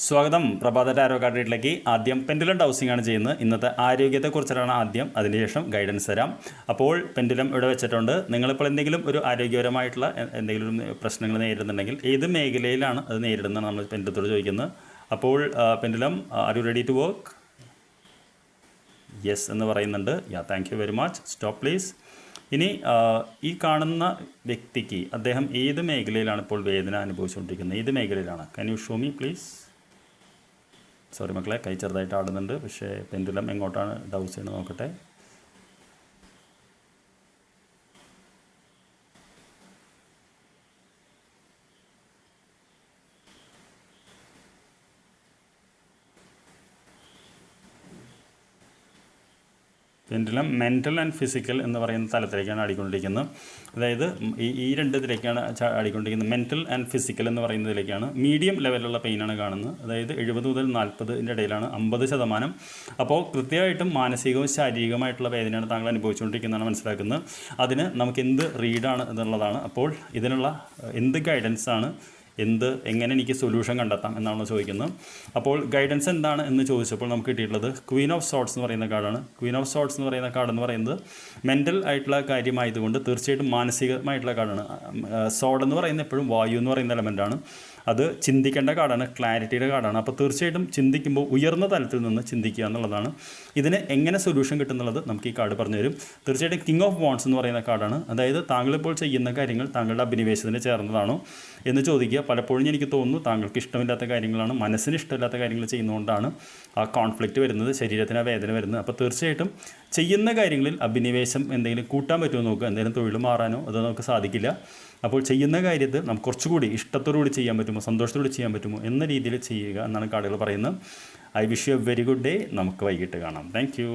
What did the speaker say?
സ്വാഗതം പ്രഭാത tarot card റീഡിലേക്ക്. ആദ്യം പെൻഡുലം ഡൗസിംഗ് ആണ് ചെയ്യുന്നത്. ഇന്നത്തെ ആരോഗ്യത്തെക്കുറിച്ചിട്ടാണ് ആദ്യം, അതിനുശേഷം ഗൈഡൻസ് തരാം. അപ്പോൾ പെൻഡുലം ഇവിടെ വെച്ചിട്ടുണ്ട്. നിങ്ങളിപ്പോൾ എന്തെങ്കിലും ഒരു ആരോഗ്യപരമായിട്ടുള്ള എന്തെങ്കിലും പ്രശ്നങ്ങൾ നേരിടുന്നുണ്ടെങ്കിൽ ഏത് മേഖലയിലാണ് അത് നേരിടുന്നത് നമ്മൾ പെൻഡുലത്തോട് ചോദിക്കുന്നത്. അപ്പോൾ pendulum, are you ready to work? Yes എന്ന് പറയുന്നുണ്ട്. Thank you very much. Stop please. ഇനി ഈ കാണുന്ന വ്യക്തിക്ക് അദ്ദേഹം ഏത് മേഖലയിലാണ് ഇപ്പോൾ വേദന അനുഭവിച്ചുകൊണ്ടിരിക്കുന്നത്? ഏത് മേഖലയിലാണ്? Can you show me please? Sorry മക്കളെ, കൈ ചെറുതായിട്ട് ആടുന്നുണ്ട്. പക്ഷേ പെൻഡുലം എങ്ങോട്ടാണ് ഡൗസ് ചെയ്യുന്നത് നോക്കട്ടെ. പെൻഡുലം മെൻ്റൽ ആൻഡ് ഫിസിക്കൽ എന്ന് പറയുന്ന തലത്തിലേക്കാണ് ആടിക്കൊണ്ടിരിക്കുന്നത്. അതായത് ഈ രണ്ട് ഇതിലേക്കാണ് ആടിക്കൊണ്ടിരിക്കുന്നത്. മെൻ്റൽ ആൻഡ് ഫിസിക്കൽ എന്ന് പറയുന്നതിലേക്കാണ്. മീഡിയം ലെവലിലുള്ള പെയിനാണ് കാണുന്നത്. അതായത് 70 മുതൽ 40 ഇടയിലാണ് 50%. അപ്പോൾ കൃത്യമായിട്ടും മാനസികവും ശാരീരികമായിട്ടുള്ള വേദനയാണ് താങ്കൾ അനുഭവിച്ചുകൊണ്ടിരിക്കുന്നതാണ് മനസ്സിലാക്കുന്നത്. അതിന് നമുക്ക് എന്ത് റീഡാണ് എന്നുള്ളതാണ്. അപ്പോൾ ഇതിനുള്ള എന്ത് ഗൈഡൻസാണ്, എങ്ങനെ എനിക്ക് സൊല്യൂഷൻ കണ്ടെത്താം എന്നാണ് ചോദിക്കുന്നത്. അപ്പോൾ ഗൈഡൻസ് എന്താണ് എന്ന് ചോദിച്ചപ്പോൾ നമുക്ക് കിട്ടിയിട്ടുള്ളത് ക്വീൻ ഓഫ് സോർട്സ് എന്ന് പറയുന്ന കാർഡാണ്. ക്വീൻ ഓഫ് സോർട്സ് എന്ന് പറയുന്ന കാർഡ് എന്ന് പറയുന്നത് മെൻ്റൽ ആയിട്ടുള്ള കാര്യമായതുകൊണ്ട് തീർച്ചയായിട്ടും മാനസികമായിട്ടുള്ള കാർഡാണ്. സോഡ് എന്ന് പറയുന്നത് എപ്പോഴും വായു എന്ന് പറയുന്ന എലമെൻ്റാണ്. അത് ചിന്തിക്കേണ്ട കാർഡാണ്, ക്ലാരിറ്റിയുടെ കാർഡാണ്. അപ്പോൾ തീർച്ചയായിട്ടും ചിന്തിക്കുമ്പോൾ ഉയർന്ന തലത്തിൽ നിന്ന് ചിന്തിക്കുക എന്നുള്ളതാണ്. ഇതിന് എങ്ങനെ സൊല്യൂഷൻ കിട്ടുന്നുള്ളത് നമുക്ക് ഈ കാർഡ് പറഞ്ഞു തരും. തീർച്ചയായിട്ടും കിങ് ഓഫ് വാണ്ട്സ് എന്ന് പറയുന്ന കാർഡാണ്. അതായത് താങ്കളിപ്പോൾ ചെയ്യുന്ന കാര്യങ്ങൾ താങ്കളുടെ അഭിനിവേശത്തിന് ചേർന്നതാണോ എന്ന് ചോദിക്കുക. പലപ്പോഴും എനിക്ക് തോന്നുന്നു താങ്കൾക്ക് ഇഷ്ടമില്ലാത്ത കാര്യങ്ങളാണ്, മനസ്സിന് ഇഷ്ടമില്ലാത്ത കാര്യങ്ങൾ ചെയ്യുന്നതുകൊണ്ടാണ് ആ കോൺഫ്ലിക്റ്റ് വരുന്നത്, ശരീരത്തിന് ആ വേദന വരുന്നത്. അപ്പോൾ തീർച്ചയായിട്ടും ചെയ്യുന്ന കാര്യങ്ങളിൽ അഭിനിവേശം എന്തെങ്കിലും കൂട്ടാൻ പറ്റുമോ നോക്കുക. എന്തെങ്കിലും തൊഴിൽ മാറാനോ അത് നമുക്ക് സാധിക്കില്ല. അപ്പോൾ ചെയ്യുന്ന കാര്യത്തിൽ നമുക്ക് കുറച്ചുകൂടി ഇഷ്ടത്തോടുകൂടി ചെയ്യാൻ പറ്റുമോ, സന്തോഷത്തോടെ ചെയ്യാൻ പറ്റുമോ എന്ന രീതിയിൽ ചെയ്യുക എന്നാണ് കാർഡുകൾ പറയുന്നത്. I wish you A very good day. നമുക്ക് വൈകിട്ട് കാണാം. Thank you.